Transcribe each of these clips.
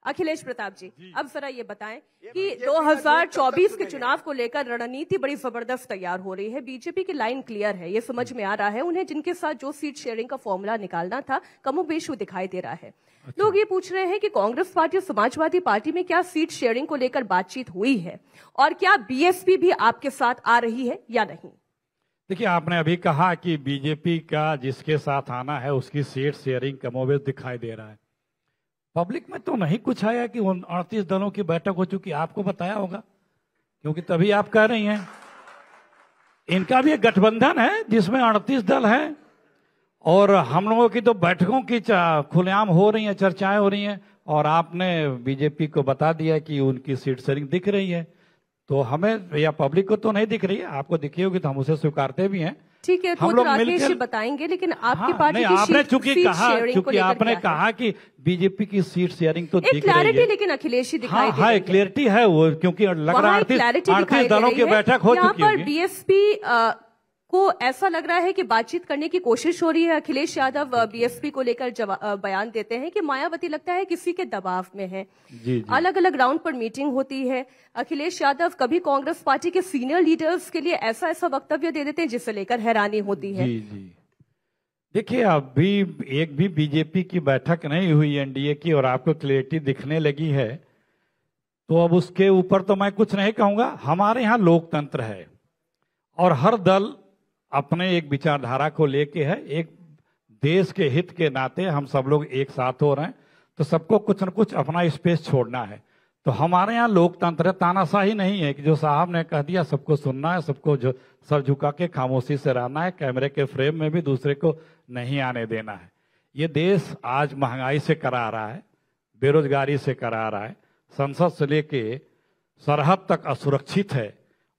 अखिलेश प्रताप जी, अब जरा ये बताएं कि 2024 के चुनाव को लेकर रणनीति बड़ी जबरदस्त तैयार हो रही है। बीजेपी की लाइन क्लियर है, ये समझ में आ रहा है उन्हें जिनके साथ जो सीट शेयरिंग का फॉर्मूला निकालना था कमोबेश वो दिखाई दे रहा है। लोग ये पूछ रहे हैं कि कांग्रेस पार्टी और समाजवादी पार्टी में क्या सीट शेयरिंग को लेकर बातचीत हुई है और क्या बीएसपी भी आपके साथ आ रही है या नहीं? देखिए, आपने अभी कहा कि बीजेपी का जिसके साथ आना है उसकी सीट शेयरिंग कमोबेश दिखाई दे रहा है। पब्लिक में तो नहीं कुछ आया कि 38 दलों की बैठक हो चुकी, आपको बताया होगा, क्योंकि तभी आप कह रही हैं। इनका भी एक गठबंधन है जिसमें 38 दल हैं और हम लोगों की तो बैठकों की खुलेआम हो रही हैं, चर्चाएं हो रही हैं, और आपने बीजेपी को बता दिया कि उनकी सीट शेयरिंग दिख रही है। तो हमें या पब्लिक को तो नहीं दिख रही है, आपको दिखी होगी तो हम उसे स्वीकारते भी हैं। ठीक है, हम लोग मिलकर बताएंगे, लेकिन आपकी पार्टी की आपने चूंकि आपने कहा कि बीजेपी की सीट शेयरिंग तो दिख रही है, लेकिन अखिलेश जी दिखाई दे रही है। क्लियरिटी है वो, क्योंकि लग रहा है 38 दलों की बैठक हो चुकी है। बीएसपी को ऐसा लग रहा है कि बातचीत करने की कोशिश हो रही है। अखिलेश यादव बीएसपी को लेकर बयान देते हैं कि मायावती लगता है किसी के दबाव में है। अलग अलग राउंड पर मीटिंग होती है। अखिलेश यादव कभी कांग्रेस पार्टी के सीनियर लीडर्स के लिए ऐसा वक्तव्य दे देते हैं जिसे लेकर हैरानी होती है। देखिए, अभी एक भी बीजेपी की बैठक नहीं हुई एनडीए की और आपको क्लियरिटी दिखने लगी है, तो अब उसके ऊपर तो मैं कुछ नहीं कहूंगा। हमारे यहाँ लोकतंत्र है और हर दल अपने एक विचारधारा को लेके है। एक देश के हित के नाते हम सब लोग एक साथ हो रहे हैं, तो सबको कुछ न कुछ अपना स्पेस छोड़ना है। तो हमारे यहाँ लोकतंत्र तानाशाही नहीं है कि जो साहब ने कह दिया सबको सुनना है, सबको जो सर झुका के खामोशी से रहना है, कैमरे के फ्रेम में भी दूसरे को नहीं आने देना है। ये देश आज महंगाई से करा रहा है, बेरोजगारी से करा रहा है, संसद से लेके सरहद तक असुरक्षित है,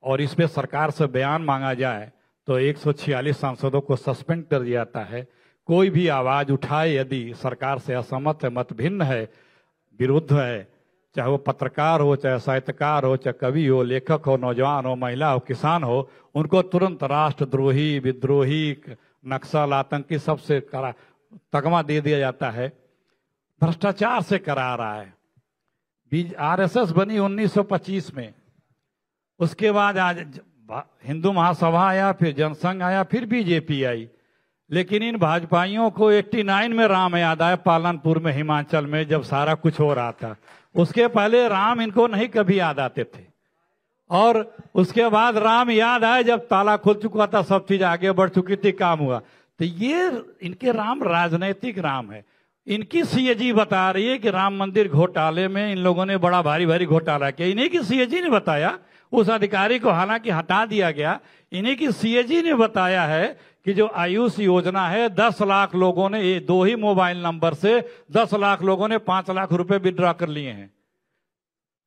और इस पे सरकार से बयान मांगा जाए तो 146 सांसदों को सस्पेंड कर दिया जाता है। कोई भी आवाज उठाए यदि सरकार से असहमत है, मत भिन्न है, विरुद्ध है, चाहे वो पत्रकार हो, चाहे साहित्यकार हो, चाहे कवि हो, लेखक हो, नौजवान हो, महिला हो, किसान हो, उनको तुरंत राष्ट्रद्रोही, विद्रोही, नक्सल, आतंकी सबसे तगमा दे दिया जाता है। भ्रष्टाचार से करा रहा है। आरएसएस बनी 1925 में, उसके बाद आज हिंदू महासभा आया, फिर जनसंघ आया, फिर बीजेपी आई। लेकिन इन भाजपाइयों को 89 में राम याद आया, पालनपुर में, हिमाचल में, जब सारा कुछ हो रहा था। उसके पहले राम इनको नहीं कभी याद आते थे, और उसके बाद राम याद आए जब ताला खुल चुका था, सब चीज आगे बढ़ चुकी थी, काम हुआ। तो ये इनके राम राजनैतिक राम है। इनकी सीएजी बता रही है कि राम मंदिर घोटाले में इन लोगों ने बड़ा भारी भारी घोटाला किया। इन्हीं की सीएजी ने बताया, उस अधिकारी को हालांकि हटा दिया गया। इन्हीं की सीएजी ने बताया है कि जो आयुष योजना है, 10 लाख लोगों ने, ये 2 ही मोबाइल नंबर से 10 लाख लोगों ने 5 लाख रुपए विड्रॉ कर लिए हैं।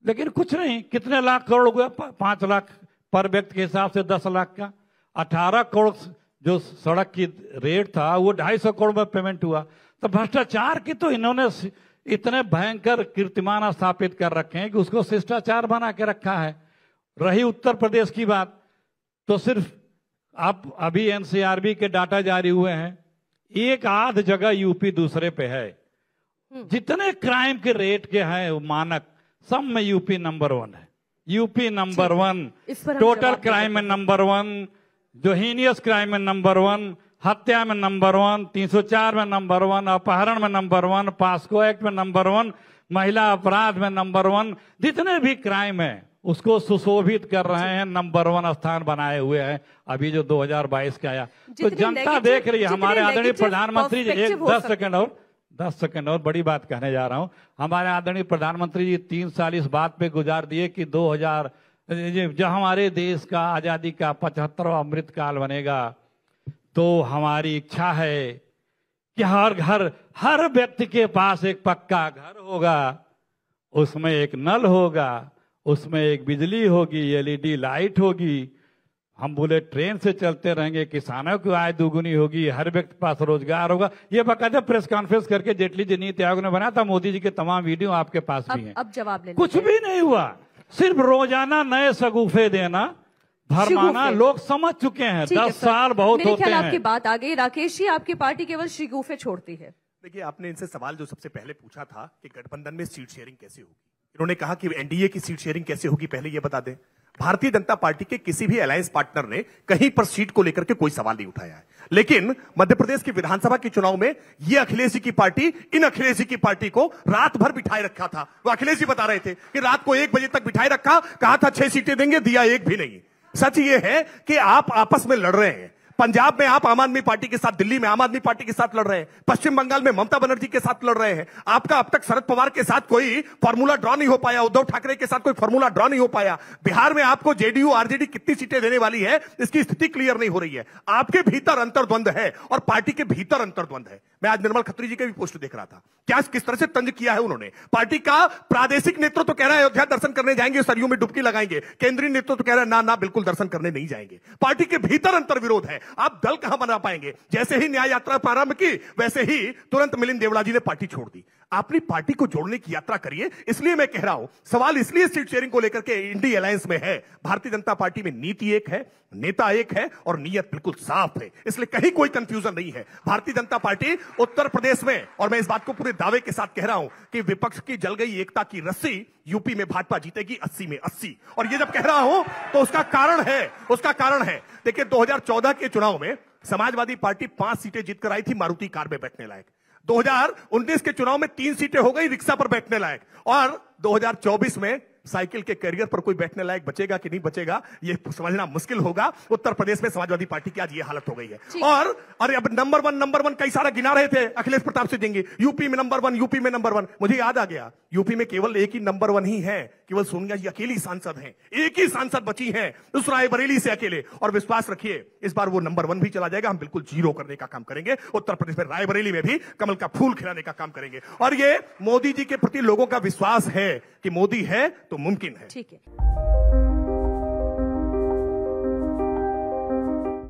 लेकिन कुछ नहीं, कितने लाख करोड़ हुआ? 5 लाख पर व्यक्ति के हिसाब से 10 लाख का 18 करोड़ जो सड़क की रेट था वो 250 करोड़ में पेमेंट हुआ। तो भ्रष्टाचार की तो इन्होंने इतने भयंकर कीर्तिमान स्थापित कर रखे हैं कि उसको शिष्टाचार बना के रखा है। रही उत्तर प्रदेश की बात, तो सिर्फ आप अभी एनसीआरबी के डाटा जारी हुए हैं, एक आध जगह यूपी दूसरे पे है। जितने क्राइम के रेट के हैं मानक, सब में यूपी नंबर 1 है। यूपी नंबर 1, टोटल क्राइम में नंबर 1, जो हीनियस क्राइम में नंबर 1, हत्या में नंबर 1, 304 में नंबर 1, अपहरण में नंबर 1, पास्को एक्ट में नंबर 1, महिला अपराध में नंबर 1, जितने भी क्राइम है उसको सुशोभित कर रहे हैं, नंबर 1 स्थान बनाए हुए हैं। अभी जो 2022 का आया, तो जनता देख रही है। हमारे आदरणीय प्रधानमंत्री जी, 10 सेकंड और बड़ी बात कहने जा रहा हूं। हमारे आदरणीय प्रधानमंत्री जी 3 साल इस बात पे गुजार दिए कि 2000 जब हमारे देश का आजादी का 75वां अमृत काल बनेगा, तो हमारी इच्छा है कि हर घर, हर व्यक्ति के पास एक पक्का घर होगा, उसमें एक नल होगा, उसमें एक बिजली होगी, एलईडी लाइट होगी, हम बुलेट ट्रेन से चलते रहेंगे, किसानों की आय दुगुनी होगी, हर व्यक्ति के पास रोजगार होगा। ये बकायदा प्रेस कॉन्फ्रेंस करके जेटली जी नीति आयोग ने बनाया था, मोदी जी के तमाम वीडियो आपके पास भी हैं। अब जवाब ले, कुछ भी नहीं हुआ, सिर्फ रोजाना नए सगुफे देना, भरमाना। लोग समझ चुके हैं, 10 साल बहुत होते हैं। आपकी बात आ गई। राकेश जी, आपकी पार्टी केवल शिगुफे छोड़ती है। देखिए, आपने इनसे सवाल जो सबसे पहले पूछा था कि गठबंधन में सीट शेयरिंग कैसे होगी, इन्होंने कहा कि एनडीए की सीट शेयरिंग कैसे होगी, पहले ये बता दें। भारतीय जनता पार्टी के किसी भी अलायंस पार्टनर ने कहीं पर सीट को लेकर के कोई सवाल नहीं उठाया है, लेकिन मध्य प्रदेश की विधानसभा के चुनाव में ये अखिलेश जी की पार्टी इन अखिलेश जी की पार्टी को रात भर बिठाए रखा था। वो अखिलेश जी बता रहे थे कि रात को 1 बजे तक बिठाए रखा, कहा था 6 सीटें देंगे, दिया एक भी नहीं। सच ये है कि आप आपस में लड़ रहे हैं। पंजाब में आप आम आदमी पार्टी के साथ, दिल्ली में आम आदमी पार्टी के साथ लड़ रहे हैं, पश्चिम बंगाल में ममता बनर्जी के साथ लड़ रहे हैं। आपका अब तक शरद पवार के साथ कोई फॉर्मूला ड्रॉ नहीं हो पाया, उद्धव ठाकरे के साथ कोई फॉर्मूला ड्रॉ नहीं हो पाया। बिहार में आपको जेडीयू आरजेडी कितनी सीटें देने वाली है, इसकी स्थिति क्लियर नहीं हो रही है। आपके भीतर अंतर्द्वंद है और पार्टी के भीतर अंतर्द्वंद है। मैं आज निर्मल खत्री जी के भी पोस्ट देख रहा था, क्या किस तरह से तंज किया है उन्होंने। पार्टी का प्रादेशिक नेतृत्व तो कह रहा है अयोध्या दर्शन करने जाएंगे, सरयू में डुबकी लगाएंगे, केंद्रीय नेतृत्व तो कह रहा है ना ना बिल्कुल दर्शन करने नहीं जाएंगे। पार्टी के भीतर अंतर्विरोध है, आप दल कहां बना पाएंगे। जैसे ही न्याय यात्रा प्रारंभ की, वैसे ही तुरंत मिलिंद देवड़ा जी ने पार्टी छोड़ दी। अपनी पार्टी को जोड़ने की यात्रा करिए। इसलिए मैं कह रहा हूं, सवाल इसलिए सीट शेयरिंग को लेकर के इंडी अलायंस में है। भारतीय जनता पार्टी में नीति एक है, नेता एक है और नीयत बिल्कुल साफ है, इसलिए कहीं कोई कंफ्यूजन नहीं है। भारतीय जनता पार्टी उत्तर प्रदेश में, और मैं इस बात को पूरे दावे के साथ कह रहा हूं कि विपक्ष की जल गई एकता की रस्सी यूपी में भाजपा जीतेगी 80 में 80। और ये जब कह रहा हूं तो उसका कारण है देखिए, 2014 के चुनाव में समाजवादी पार्टी 5 सीटें जीतकर आई थी मारुति कार में बैठने लायक। 2019 के चुनाव में 3 सीटें हो गई रिक्शा पर बैठने लायक, और 2024 में साइकिल के कैरियर पर कोई बैठने लायक बचेगा कि नहीं बचेगा, यह समझना मुश्किल होगा। उत्तर प्रदेश में समाजवादी पार्टी की आज ये हालत हो गई है। और अब नंबर वन कई सारा गिना रहे थे अखिलेश प्रताप सिंह जी, यूपी में नंबर 1, यूपी में नंबर 1। मुझे याद आ गया, यूपी में केवल एक ही नंबर 1 ही है, केवल सोनिया जी अकेली सांसद हैं, एक ही सांसद बची हैं उस रायबरेली से अकेले। और विश्वास रखिए, इस बार वो नंबर 1 भी चला जाएगा। हम बिल्कुल 0 करने का काम करेंगे। उत्तर प्रदेश में रायबरेली में भी कमल का फूल खिलाने का काम करेंगे। और ये मोदी जी के प्रति लोगों का विश्वास है कि मोदी है तो मुमकिन है। ठीक है।